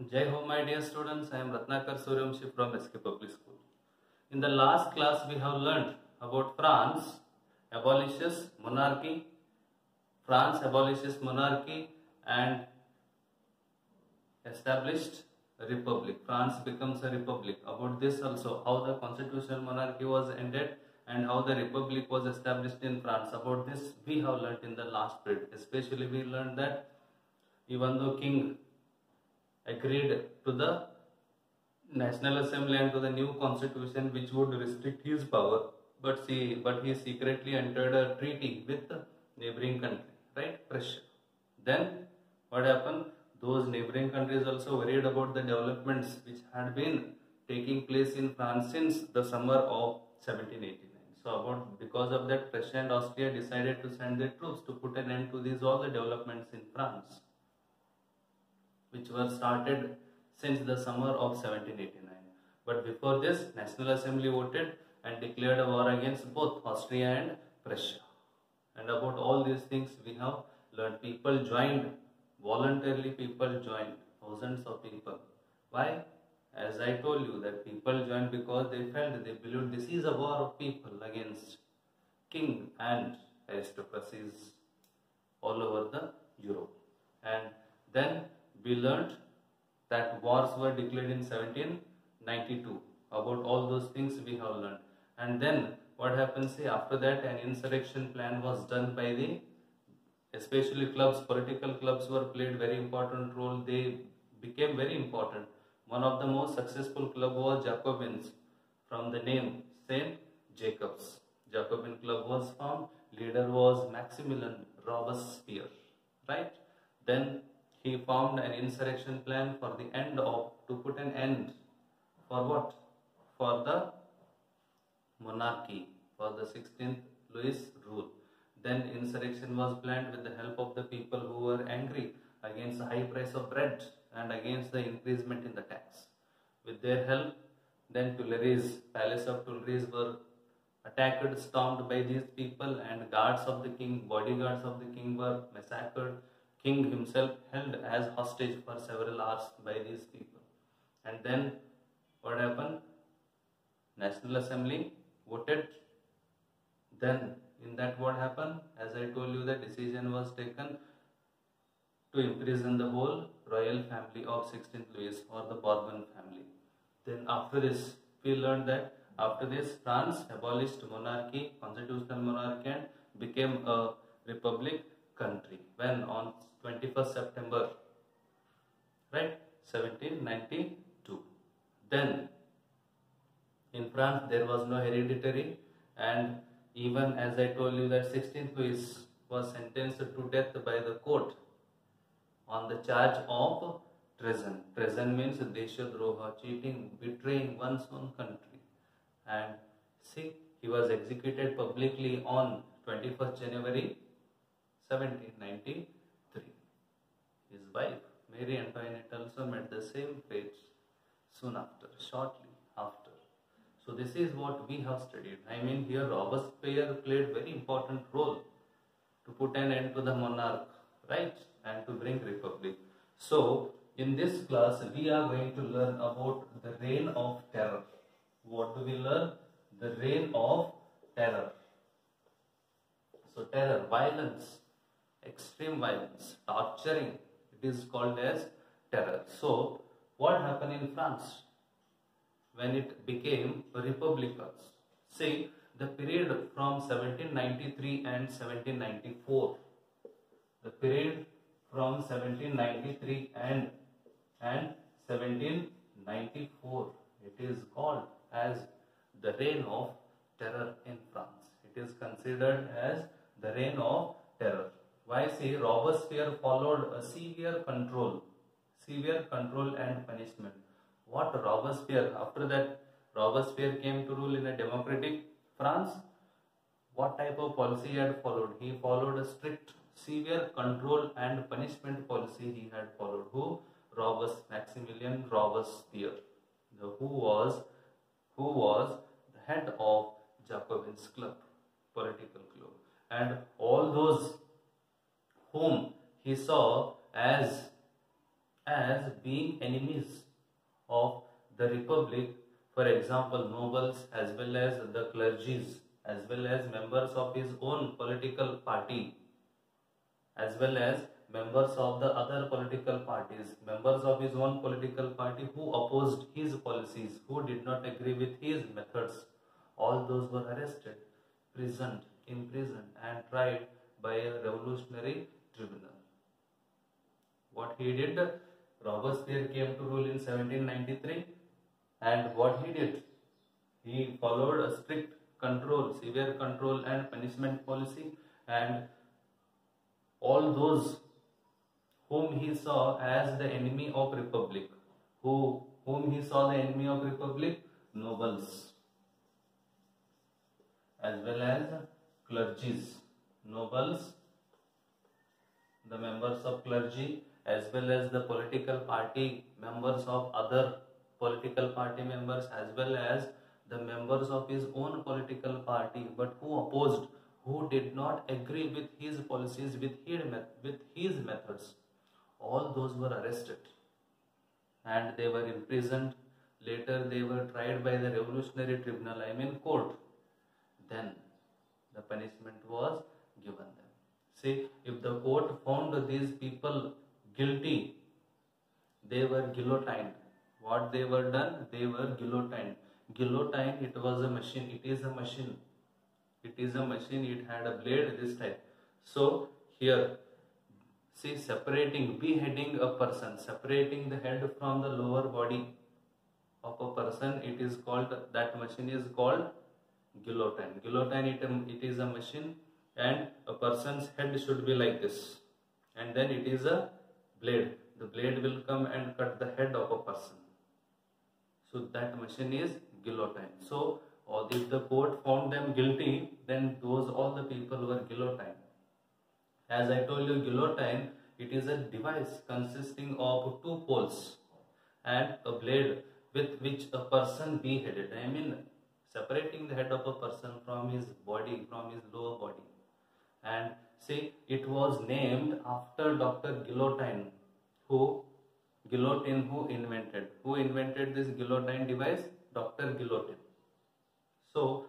Jai Ho, my dear students. I am Ratnakar Suryamshi from SK Public School. In the last class, we have learned about France abolishes monarchy. France abolishes monarchy and established a republic. France becomes a republic. About this also, how the constitutional monarchy was ended and how the republic was established in France. About this, we have learned in the last period. Especially, we learned that even though king agreed to the National Assembly and to the new constitution which would restrict his power, but he secretly entered a treaty with the neighboring country, right, Prussia. Then what happened? Those neighboring countries also worried about the developments which had been taking place in France since the summer of 1789. So because of that, Prussia and Austria decided to send their troops to put an end to these all the developments in France, which were started since the summer of 1789. But before this, National Assembly voted and declared a war against both Austria and Prussia. And about all these things we have learned. People joined, voluntarily people joined, thousands of people. Why? As I told you that people joined because they believed this is a war of people against king and aristocracies all over the Europe. And then we learned that wars were declared in 1792. About all those things we have learned. And then what happens, after that an insurrection plan was done by especially clubs, political clubs were played very important role. They became very important. One of the most successful club was Jacobins, from the name Saint Jacobs. Jacobin club was formed. Leader was Maximilian Robespierre, right? Then he formed an insurrection plan for to put an end for what? For the monarchy, for the 16th Louis rule. Then insurrection was planned with the help of the people who were angry against the high price of bread and against the increasement in the tax. With their help, then Tuileries, Palace of Tuileries were attacked, stormed by these people, and guards of the king, bodyguards of the king were massacred. King himself held as hostage for several hours by these people. And then what happened? National Assembly voted. Then in that what happened? As I told you, the decision was taken to imprison the whole royal family of 16th Louis, or the Bourbon family. Then after this, we learned that after this, France abolished monarchy, constitutional monarchy, and became a republic country. When? On 21st September, right, 1792. Then in France there was no hereditary, and even as I told you that 16th Louis was sentenced to death by the court on the charge of treason. Treason means Deshadroha, cheating, betraying one's own country. And he was executed publicly on 21st January 1793. His wife, Mary Antoinette, also met the same fate soon after, shortly after. So this is what we have studied. I mean, here Robespierre played very important role to put an end to the monarch, right, and to bring republic. So in this class, we are going to learn about the reign of terror. What do we learn? The reign of terror. So terror, violence, extreme violence, torturing, it is called as terror. So what happened in France when it became a republic? See, the period from 1793 and 1794, the period from 1793 and 1794, it is called as the reign of terror in France. It is considered as the reign of terror. Why? See, Robespierre followed a severe control and punishment. What Robespierre? After that, Robespierre came to rule in a democratic France. What type of policy he had followed? He followed a strict, severe control and punishment policy he had followed. Who? Maximilian Robespierre, who was the head of Jacobins club, political club, and all those whom he saw as as being enemies of the republic. For example, nobles as well as the clergies, as well as members of his own political party, as well as members of the other political parties, members of his own political party who opposed his policies, who did not agree with his methods. All those were arrested, imprisoned and tried by a revolutionary tribunal. What he did, Robespierre came to rule in 1793, and what he did, he followed a strict control, severe control and punishment policy, and all those whom he saw as the enemy of republic, whom he saw the enemy of republic, nobles, as well as clergies, nobles, the members of clergy, as well as the political party members of other political party members, as well as the members of his own political party, but who opposed, who did not agree with his policies, with his methods. All those were arrested and they were imprisoned. Later they were tried by the revolutionary tribunal, court. Then the punishment was given them. See, if the court found these people guilty, they were guillotined. What they were done? They were guillotined. Guillotine, it was a machine. It is a machine. It is a machine. It had a blade this type. So here, see, beheading a person, separating the head from the lower body of a person, it is called, that machine is called guillotine. Guillotine, it is a machine, and a person's head should be like this, and then it is a blade. The blade will come and cut the head of a person. So that machine is guillotine. So if the court found them guilty, then all the people were guillotined. As I told you, guillotine, it is a device consisting of two poles and a blade with which a person beheaded. Separating the head of a person from his body, from his lower body. And see, it was named after Dr. Guillotine, who invented this guillotine device? Dr. Guillotine. So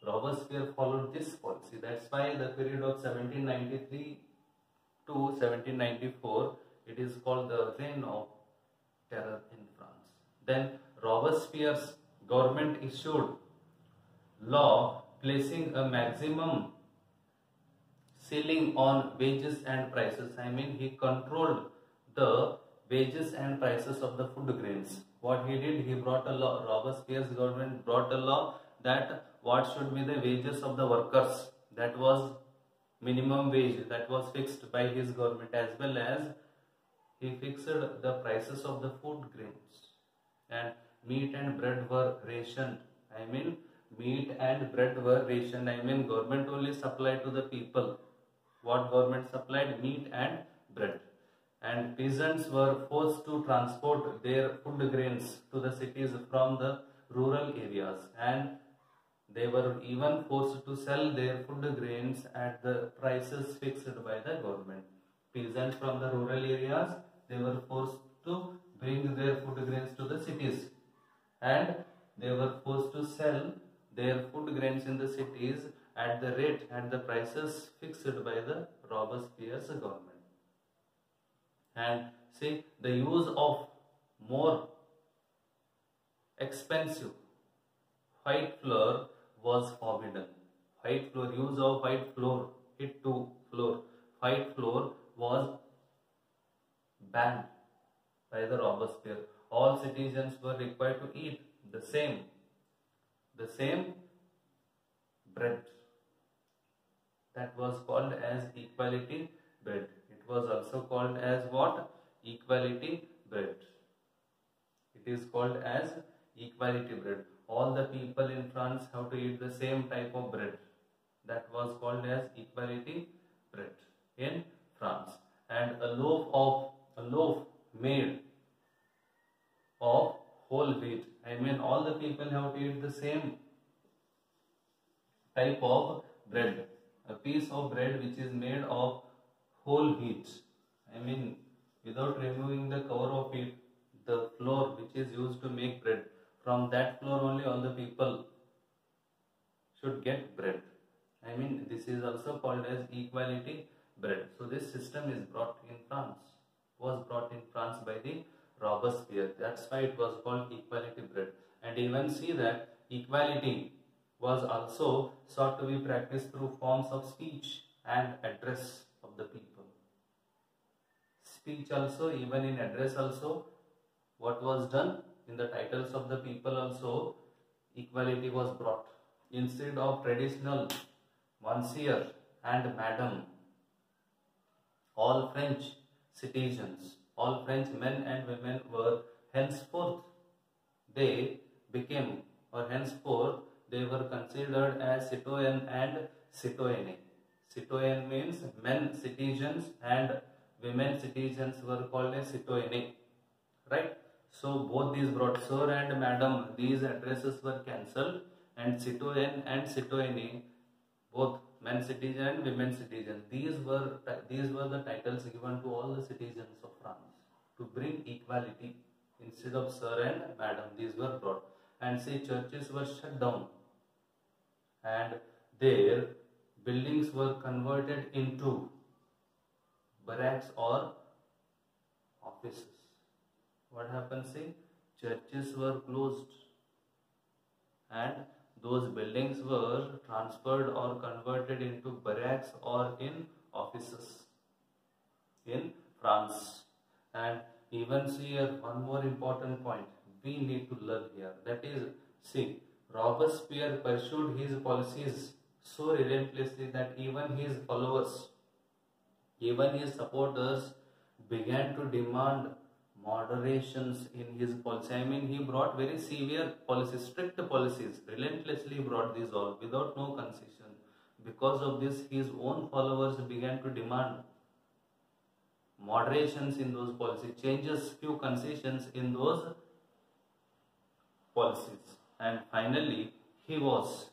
Robespierre followed this policy. That's why the period of 1793 to 1794, it is called the Reign of Terror in France. Then Robespierre's government issued law placing a maximum ceiling on wages and prices. He controlled the wages and prices of the food grains. What he did, he brought a law, Robespierre's government brought a law that what should be the wages of the workers. That was minimum wage that was fixed by his government, as well as he fixed the prices of the food grains. And meat and bread were rationed. Meat and bread were rationed. Government only supplied to the people. What government supplied? Meat and bread. And peasants were forced to transport their food grains to the cities from the rural areas, and they were even forced to sell their food grains at the prices fixed by the government. Peasants from the rural areas, they were forced to bring their food grains to the cities, and they were forced to sell their food grains in the cities at the prices fixed by the Robespierre's government. And see, the use of more expensive white flour was forbidden. Use of white flour, white flour was banned by the Robespierre. All citizens were required to eat the same bread. That was called as equality bread. It was also called as what? Equality bread. It is called as equality bread. All the people in France have to eat the same type of bread. That was called as equality bread in France. And a loaf made of whole wheat. All the people have to eat the same type of bread. A piece of bread which is made of whole wheat. without removing the cover of it, the flour which is used to make bread, from that flour only all the people should get bread. I mean, this is also called as equality bread. So this system is brought in France, was brought in France by the Robespierre. That's why it was called equality bread. And even see that equality was also sought to be practiced through forms of speech and address of the people. Speech also, even in address also, what was done in the titles of the people also, equality was brought. Instead of traditional Monsieur and Madame, all French citizens, all French men and women were henceforth, they became, or henceforth, they were considered as citoyen and citoyenne. Citoyen means men citizens and women citizens were called as citoyenne, right? So both these brought, sir and madam, these addresses were cancelled, and citoyen and citoyenne, both men citizen and women citizen, these were the titles given to all the citizens of France to bring equality. Instead of sir and madam, these were brought. And see, churches were shut down and their buildings were converted into barracks or offices. What happened? See, churches were closed and those buildings were transferred or converted into barracks or in offices in France. And even see here one more important point we need to learn here, that is, see, Robespierre pursued his policies so relentlessly that even his followers, even his supporters began to demand moderations in his policy. I mean, he brought very severe policies, strict policies, relentlessly brought these all without no concession. Because of this, his own followers began to demand moderations in those policies, changes, few concessions in those policies. And finally, he was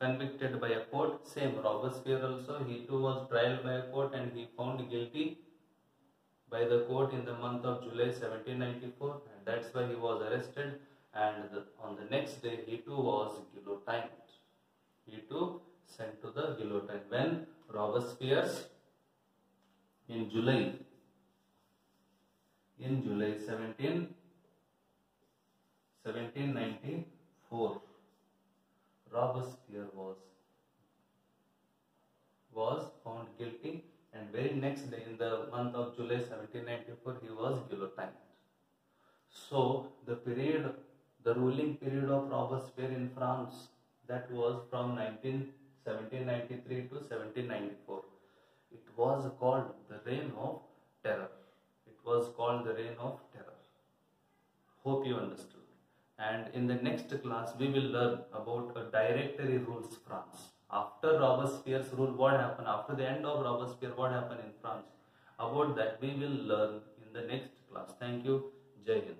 convicted by a court. Same Robespierre also, he too was tried by a court and he found guilty by the court in the month of July 1794, and that's why he was arrested, and on the next day he too was guillotined. He too sent to the guillotine. When Robespierre in July 1794, Robespierre was found guilty, and very next day in the month of July 1794 he was guillotined. So the ruling period of Robespierre in France, that was from 1793 to 1794. It was called the Reign of Terror. It was called the Reign of Terror. Hope you understood. And in the next class we will learn about a directory rules France. After Robespierre's rule, what happened? After the end of Robespierre, what happened in France? About that we will learn in the next class. Thank you. Jai Hind.